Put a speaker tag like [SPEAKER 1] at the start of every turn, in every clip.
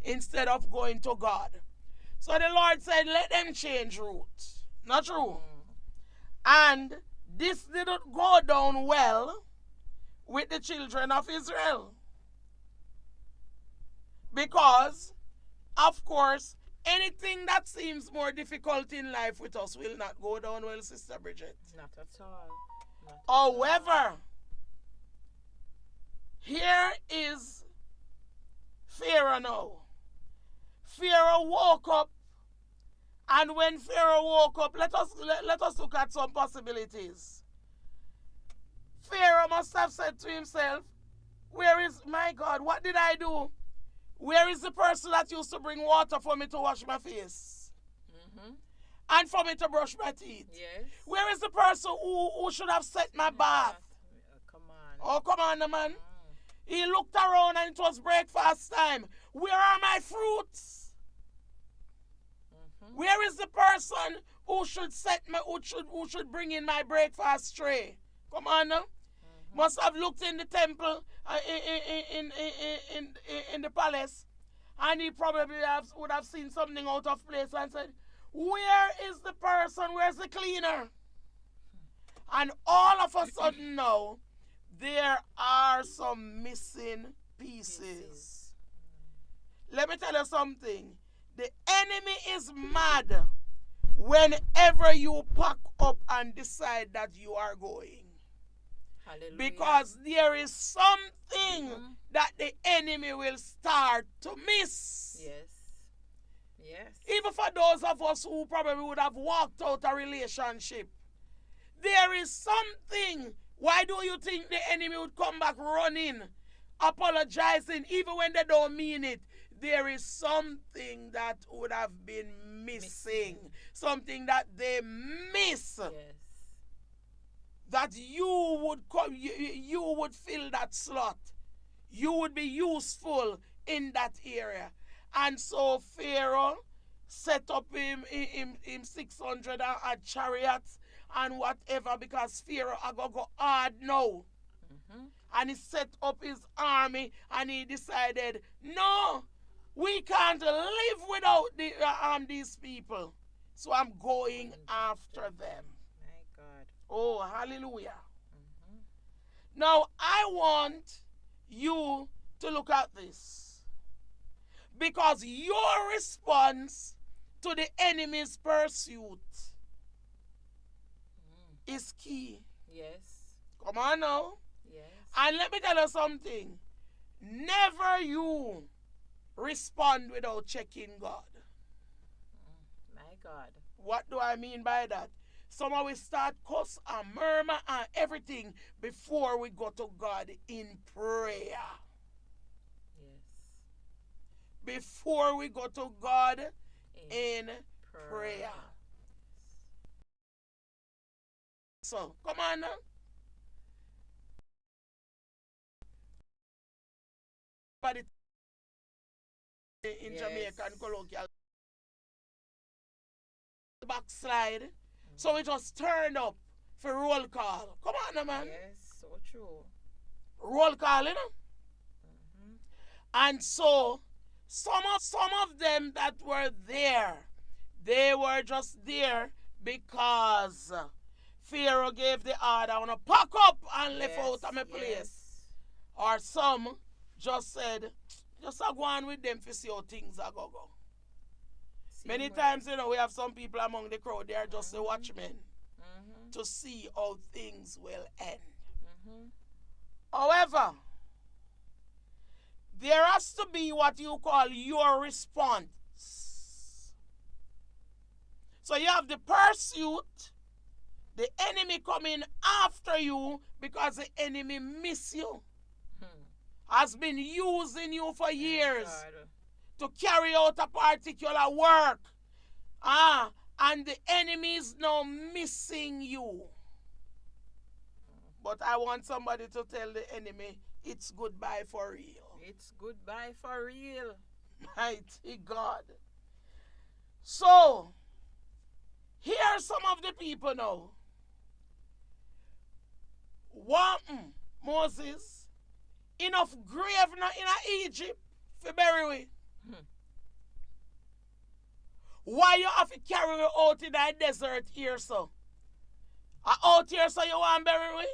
[SPEAKER 1] instead of going to God. So the Lord said, let them change route. Not true. And this didn't go down well with the children of Israel. Because, of course, anything that seems more difficult in life with us will not go down well, Sister Bridget.
[SPEAKER 2] Not at all.
[SPEAKER 1] However, here is Pharaoh now. Pharaoh woke up, and when Pharaoh woke up, let us look at some possibilities. Pharaoh must have said to himself, where is, my God, what did I do? Where is the person that used to bring water for me to wash my face? And for me to brush my teeth?
[SPEAKER 2] Yes.
[SPEAKER 1] Where is the person who should have set my bath?
[SPEAKER 2] Come on.
[SPEAKER 1] Oh, come on, man. He looked around and it was breakfast time. Where are my fruits? Where is the person who should set me, who should bring in my breakfast tray? Come on now. Must have looked in the temple, in the palace, and he probably would have seen something out of place and said, where is the person? Where's the cleaner? And all of a sudden now, there are some missing pieces. Let me tell you something. The enemy is mad whenever you pack up and decide that you are going.
[SPEAKER 2] Hallelujah.
[SPEAKER 1] Because there is something that the enemy will start to miss.
[SPEAKER 2] Yes. Yes.
[SPEAKER 1] Even for those of us who probably would have walked out a relationship, there is something. Why do you think the enemy would come back running, apologizing, even when they don't mean it? There is something that would have been missing. Something that they miss.
[SPEAKER 2] Yes.
[SPEAKER 1] That you would come, you would fill that slot. You would be useful in that area. And so Pharaoh set up him 600 chariots and whatever, because Pharaoh are going to go hard now. And he set up his army and he decided, no, we can't live without these people. So I'm going after them.
[SPEAKER 2] My God.
[SPEAKER 1] Oh, hallelujah. Now, I want you to look at this. Because your response to the enemy's pursuit is key.
[SPEAKER 2] Yes.
[SPEAKER 1] Come on now.
[SPEAKER 2] Yes.
[SPEAKER 1] And let me tell you something. Never you respond without checking God.
[SPEAKER 2] My God.
[SPEAKER 1] What do I mean by that? Somehow we start cuss and murmur and everything before we go to God in prayer.
[SPEAKER 2] Yes.
[SPEAKER 1] Before we go to God in prayer. So, come on now. But in Jamaican colloquial, backslide. So it was turned up for roll call. Come on now, man.
[SPEAKER 2] Yes, so true.
[SPEAKER 1] Roll call, you know? And so some of them that were there, they were just there because Pharaoh gave the order, I want to pack up and left out of my place. Or some just said, just go on with them to see how things are going to go. Many times, you know, we have some people among the crowd, they are just the watchmen to see how things will end. However, there has to be what you call your response. So you have the pursuit, the enemy coming after you because the enemy miss you. Has been using you for years to carry out a particular work. And the enemy is now missing you. But I want somebody to tell the enemy, it's goodbye for real.
[SPEAKER 2] It's goodbye for real.
[SPEAKER 1] Mighty God. So, here are some of the people now. Moses, enough grave in Egypt for bury we. Why you have to carry her out in the desert here, so? Out here, so you want to bury me?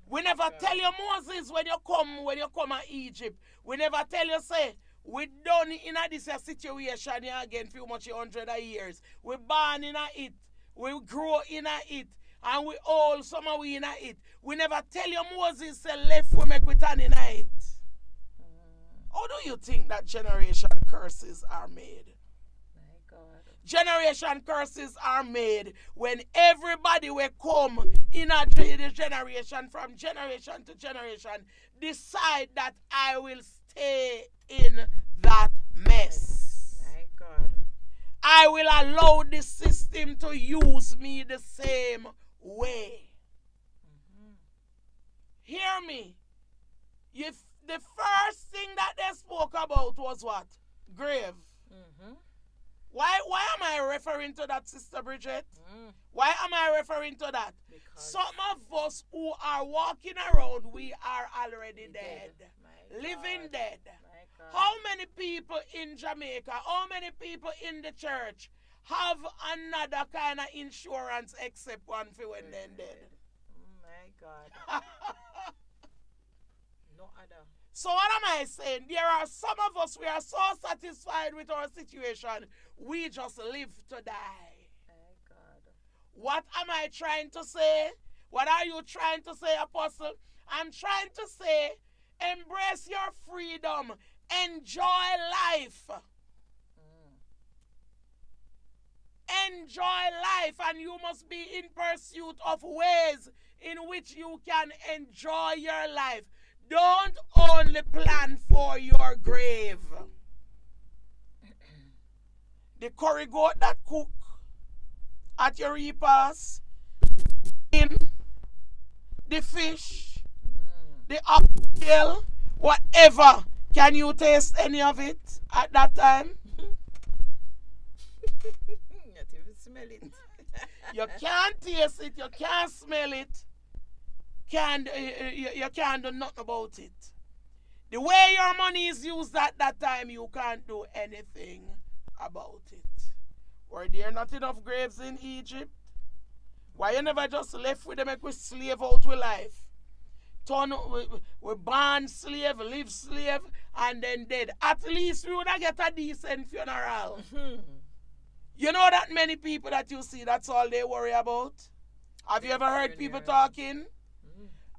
[SPEAKER 1] We never tell you, Moses, when you come to Egypt. We never tell you, say, we done in this situation here again for much 100 years. We born in it. We grow in it. And we all, some of we in it. We never tell you, Moses, say, left we make we turn in it. How do you think that generation curses are made? Generation curses are made when everybody will come in the generation from generation to generation decide that I will stay in that mess.
[SPEAKER 2] My God.
[SPEAKER 1] I will allow the system to use me the same way. Hear me. If the first thing that they spoke about was what? Grave. Why am I referring to that, Sister Bridget? Why am I referring to that? Because some of us who are walking around, we are already dead. Living dead. How many people in Jamaica, how many people in the church have another kind of insurance except one for when they're dead?
[SPEAKER 2] My God. No other.
[SPEAKER 1] So what am I saying? There are some of us, we are so satisfied with our situation, we just live to die.
[SPEAKER 2] My God.
[SPEAKER 1] What am I trying to say? What are you trying to say, Apostle? I'm trying to say, embrace your freedom. Enjoy life. Enjoy life, and you must be in pursuit of ways in which you can enjoy your life. Don't only plan for your grave. The curry goat that cook at your repast, in the fish, the oxtail, whatever. Can you taste any of it at that time?
[SPEAKER 2] Not even smell it.
[SPEAKER 1] You can't taste it, you can't smell it. You can't do nothing about it. The way your money is used at that time, you can't do anything about it. Were there not enough graves in Egypt? Why you never just left with them like we slave out with life? We born slave, live slave, and then dead. At least we would get a decent funeral. You know that many people that you see, that's all they worry about? Have you ever heard people talking?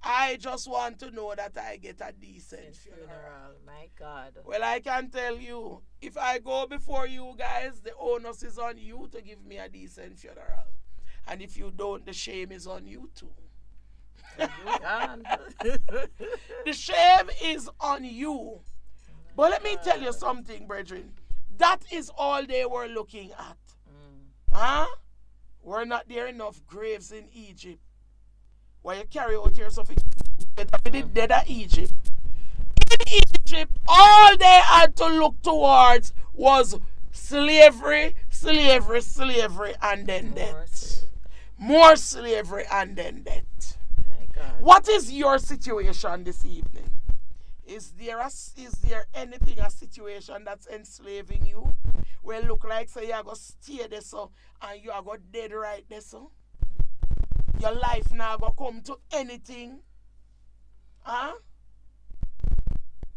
[SPEAKER 1] I just want to know that I get a decent funeral.
[SPEAKER 2] My God.
[SPEAKER 1] Well, I can tell you, if I go before you guys, the onus is on you to give me a decent funeral. And if you don't, the shame is on you too. The shame is on you. But let me tell you something, brethren. That is all they were looking at. Huh? Were not there enough graves in Egypt? Why you carry out here something better for the dead of Egypt? In Egypt, all they had to look towards was slavery, slavery, slavery, and then death. More slavery and then death. What is your situation this evening? Is there anything, a situation that's enslaving you? Well, look like say you are going to stay there so, and you are going to dead right there so. Your life now going to come to anything. Huh?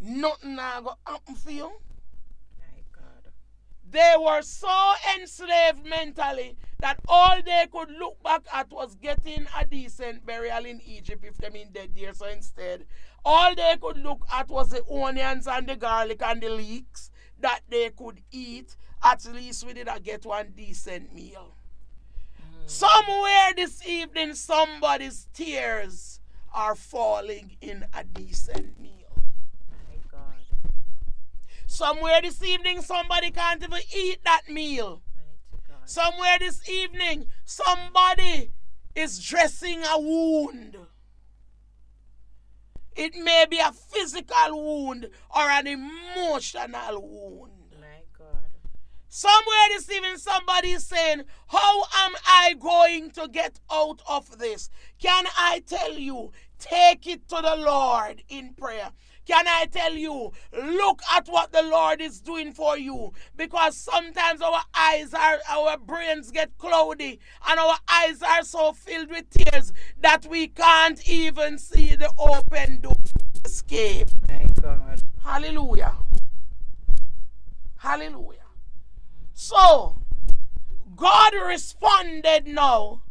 [SPEAKER 1] Nothing now going to happen for you.
[SPEAKER 2] My God.
[SPEAKER 1] They were so enslaved mentally that all they could look back at was getting a decent burial in Egypt if they mean dead there. So instead, all they could look at was the onions and the garlic and the leeks that they could eat. At least we did get one decent meal. Somewhere this evening, somebody's tears are falling in a decent meal.
[SPEAKER 2] My God.
[SPEAKER 1] Somewhere this evening, somebody can't even eat that meal. Somewhere this evening, somebody is dressing a wound. It may be a physical wound or an emotional wound.
[SPEAKER 2] My God.
[SPEAKER 1] Somewhere this evening, somebody is saying, how am I going to get out of this? Can I tell you, take it to the Lord in prayer. Can I tell you, look at what the Lord is doing for you, because sometimes our brains get cloudy and our eyes are so filled with tears that we can't even see the open door to escape.
[SPEAKER 2] My God.
[SPEAKER 1] Hallelujah. Hallelujah. So, God responded now